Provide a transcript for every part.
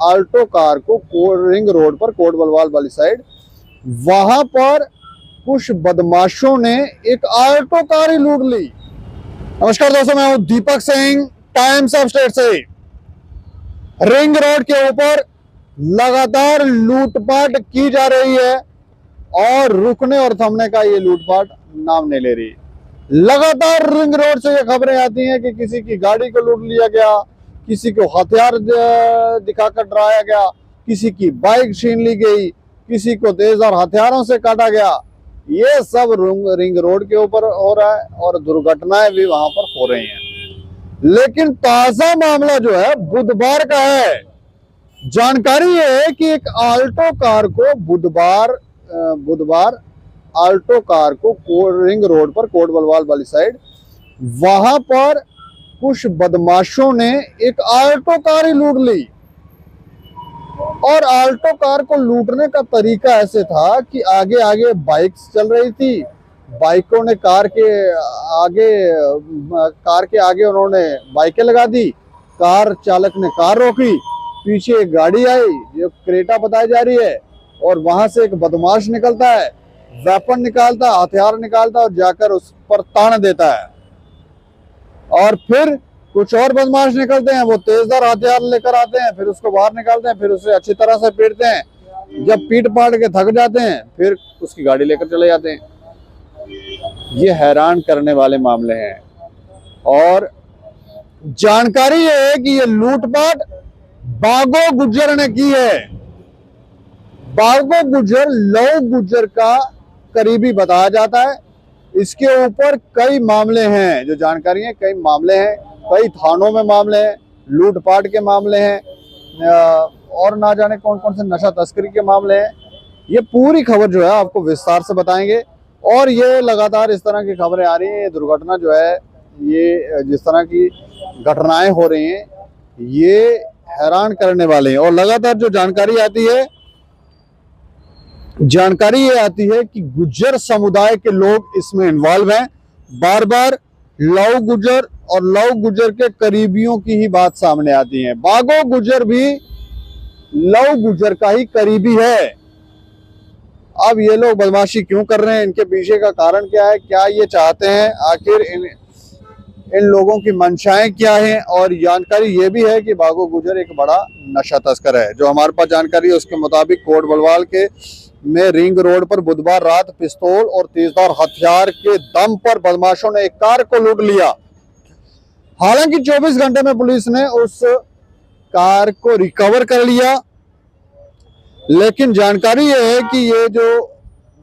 Alto car को ring road पर coat Balwal वाली साइड, वहां पर कुछ बदमाशों ने एक आल्टो कार ही लूट ली। नमस्कार दोस्तों, मैं हूं Deepak Singh, times of state से। रिंग रोड के ऊपर लगातार लूटपाट की जा रही है और रुकने और थमने का ये लूटपाट नाम नहीं ले रही। लगातार रिंग रोड से ये खबरें आती हैं कि किसी की गाड़ी को लूट लिया गया, किसी को हथियार दिखाकर डराया गया, किसी की बाइक छीन ली गई, किसी को तेजधार हथियारों से काटा गया। ये सब रिंग रोड के ऊपर हो रहा है और दुर्घटनाएं भी वहां पर हो रही हैं। लेकिन ताजा मामला जो है बुधवार का है। जानकारी है कि एक आल्टो कार को बुधवार आल्टो कार को रिंग रोड पर कोट बलवाल वाली साइड, वहां पर कुछ बदमाशों ने एक आल्टो कार ही लूट ली। और आल्टो कार को लूटने का तरीका ऐसे था कि आगे आगे बाइक्स चल रही थी, बाइकों ने कार के आगे उन्होंने बाइकें लगा दी, कार चालक ने कार रोकी, पीछे एक गाड़ी आई जो क्रेटा बताई जा रही है, और वहां से एक बदमाश निकलता है, वेपन निकालता, हथियार निकालता और जाकर उस पर तान देता है। और फिर कुछ और बदमाश निकलते हैं, वो तेजधार हथियार लेकर आते हैं, फिर उसको बाहर निकालते हैं, फिर उसे अच्छी तरह से पीटते हैं। जब पीट पाट के थक जाते हैं फिर उसकी गाड़ी लेकर चले जाते हैं। ये हैरान करने वाले मामले हैं। और जानकारी है कि ये लूटपाट बागो गुज्जर ने की है। बागो गुज्जर लव गुज्जर का करीबी बताया जाता है। इसके ऊपर कई मामले हैं, जो जानकारी है कई मामले हैं, कई थानों में मामले हैं, लूटपाट के मामले हैं और ना जाने कौन कौन से नशा तस्करी के मामले हैं। ये पूरी खबर जो है आपको विस्तार से बताएंगे। और ये लगातार इस तरह की खबरें आ रही हैं, ये दुर्घटना जो है, ये जिस तरह की घटनाएं हो रही हैं, ये हैरान करने वाले हैं। और लगातार जो जानकारी ये आती है कि गुज्जर समुदाय के लोग इसमें इन्वॉल्व हैं। बार बार लव गुज्जर और लव गुज्जर के करीबियों की ही बात सामने आती है। बागो गुज्जर भी लव गुज्जर का ही करीबी है। अब ये लोग बदमाशी क्यों कर रहे हैं, इनके पीछे का कारण क्या है, क्या ये चाहते हैं, आखिर इन लोगों की मंशाएं क्या हैं। और जानकारी ये भी है कि बागो गुज्जर एक बड़ा नशा तस्कर है। जो हमारे पास जानकारी है उसके मुताबिक कोट बलवाल में रिंग रोड पर बुधवार रात पिस्तौल और तेजधार हथियार के दम पर बदमाशों ने एक कार को लूट लिया। हालांकि 24 घंटे में पुलिस ने उस कार को रिकवर कर लिया। लेकिन जानकारी यह है कि ये जो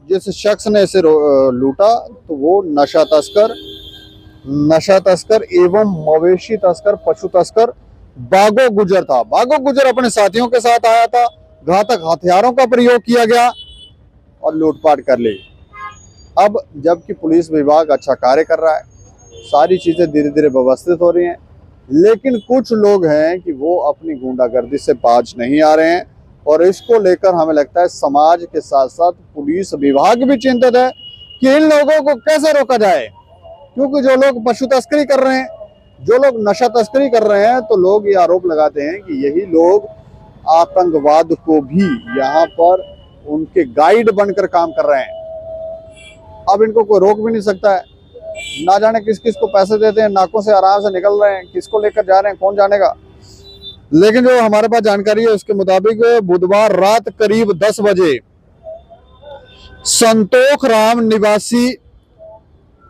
जिस शख्स ने इसे लूटा तो वो नशा तस्कर एवं मवेशी तस्कर, पशु तस्कर बागो गुज्जर था। बागो गुज्जर अपने साथियों के साथ आया था, घातक हथियारों का प्रयोग किया गया और लूटपाट कर ली। अब जबकि पुलिस विभाग अच्छा कार्य कर रहा है, सारी चीजें धीरे धीरे व्यवस्थित हो रही हैं, लेकिन कुछ लोग हैं कि वो अपनी गुंडागर्दी से बाज नहीं आ रहे हैं। और इसको लेकर हमें लगता है समाज के साथ साथ पुलिस विभाग भी चिंतित है कि इन लोगों को कैसे रोका जाए। क्योंकि जो लोग पशु तस्करी कर रहे हैं, जो लोग नशा तस्करी कर रहे हैं, तो लोग ये आरोप लगाते हैं कि यही लोग आतंकवाद को भी यहाँ पर उनके गाइड बनकर काम कर रहे हैं। अब इनको कोई रोक भी नहीं सकता है। ना जाने किस किस को पैसे देते हैं, नाकों से आराम से निकल रहे हैं, किसको लेकर जा रहे हैं कौन जानेगा। लेकिन जो हमारे पास जानकारी है उसके मुताबिक बुधवार रात करीब 10 बजे संतोख राम निवासी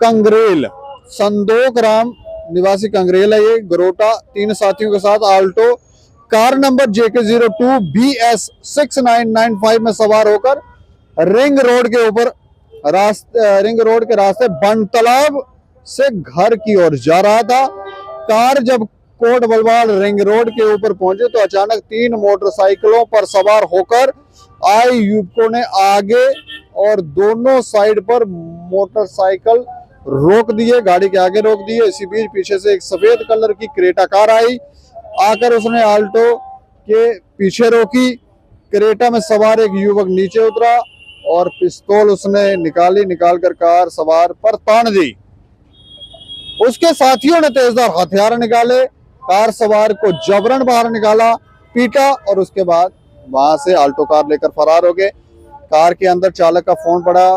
कंग्रेल है, ये गरोटा 3 साथियों के साथ Alto car number JK02 BS 6995 में सवार होकर रिंग रोड के रास्ते बन तालाब से घर की ओर जा रहा था। कार जब कोट बलवाल रिंग रोड के ऊपर पहुंचे तो अचानक 3 मोटरसाइकिलों पर सवार होकर आए युवकों ने आगे और दोनों साइड पर मोटरसाइकिल रोक दिए, गाड़ी के आगे रोक दिए। इसी बीच पीछे से एक सफेद कलर की क्रेटा कार आई, आकर उसने आल्टो के पीछे रोकी। क्रेटा में सवार एक युवक नीचे उतरा और पिस्तौल उसने निकालकर कार सवार पर तान दी। उसके साथियों ने तेजधार हथियार निकाले, कार सवार को जबरन बाहर निकाला पीटा और उसके बाद वहां से आल्टो कार लेकर फरार हो गए। कार के अंदर चालक का फोन पड़ा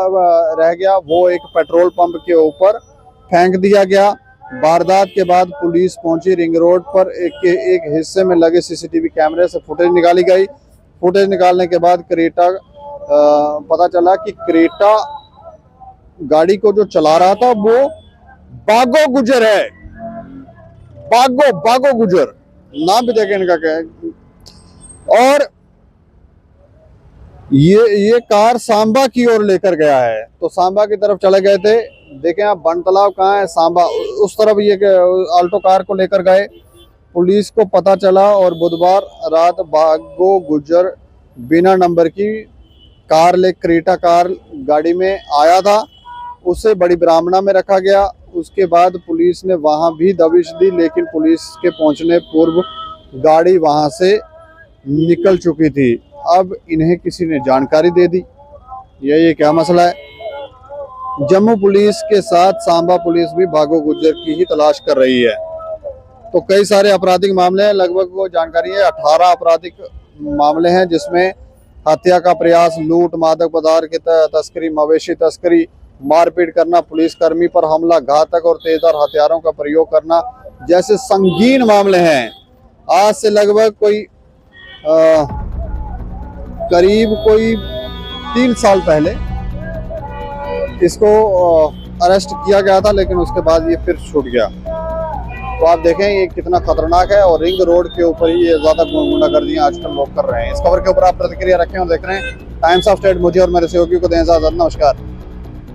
रह गया, वो एक पेट्रोल पंप के ऊपर फेंक दिया गया। वारदात के बाद पुलिस पहुंची रिंग रोड पर। एक हिस्से में लगे सीसीटीवी कैमरे से फुटेज निकाली गई। फुटेज निकालने के बाद क्रेटा पता चला कि क्रेटा गाड़ी को जो चला रहा था वो बागो गुजर है। बागो गुजर नाम भी देखें इनका क्या है। और ये कार सांबा की ओर लेकर गया है, तो सांबा की तरफ चले गए थे। देखें आप बन तालाब कहाँ है, सांबा उस तरफ ये आल्टो कार को लेकर गए। पुलिस को पता चला और बुधवार रात बागो गुजर बिना नंबर की कार क्रेटा कार गाड़ी में आया था, उसे बड़ी ब्राह्मणा में रखा गया। उसके बाद पुलिस ने वहां भी दबिश दी, लेकिन पुलिस के पहुंचने पूर्व गाड़ी वहां से निकल चुकी थी। अब इन्हें किसी ने जानकारी दे दी, ये क्या मसला है। जम्मू पुलिस के साथ सांबा पुलिस भी बागो गुजर की ही तलाश कर रही है। तो कई सारे आपराधिक मामले हैं, लगभग वो जानकारी है 18 आपराधिक मामले हैं, जिसमें हत्या का प्रयास, लूट, मादक पदार्थ की तस्करी, मवेशी तस्करी, मारपीट करना, पुलिसकर्मी पर हमला, घातक और तेजधार हथियारों का प्रयोग करना जैसे संगीन मामले हैं। आज से लगभग करीब 3 साल पहले इसको अरेस्ट किया गया था, लेकिन उसके बाद ये फिर छूट गया। तो आप देखें ये कितना खतरनाक है, और रिंग रोड के ऊपर ही ये ज्यादा गुंडागर्दियां आजकल लोग कर रहे हैं। इस खबर के ऊपर आप प्रतिक्रिया रखें और देख रहे हैं टाइम्स ऑफ स्टेट। मुझे और मेरे सहयोगी को दें इजाजत। नमस्कार।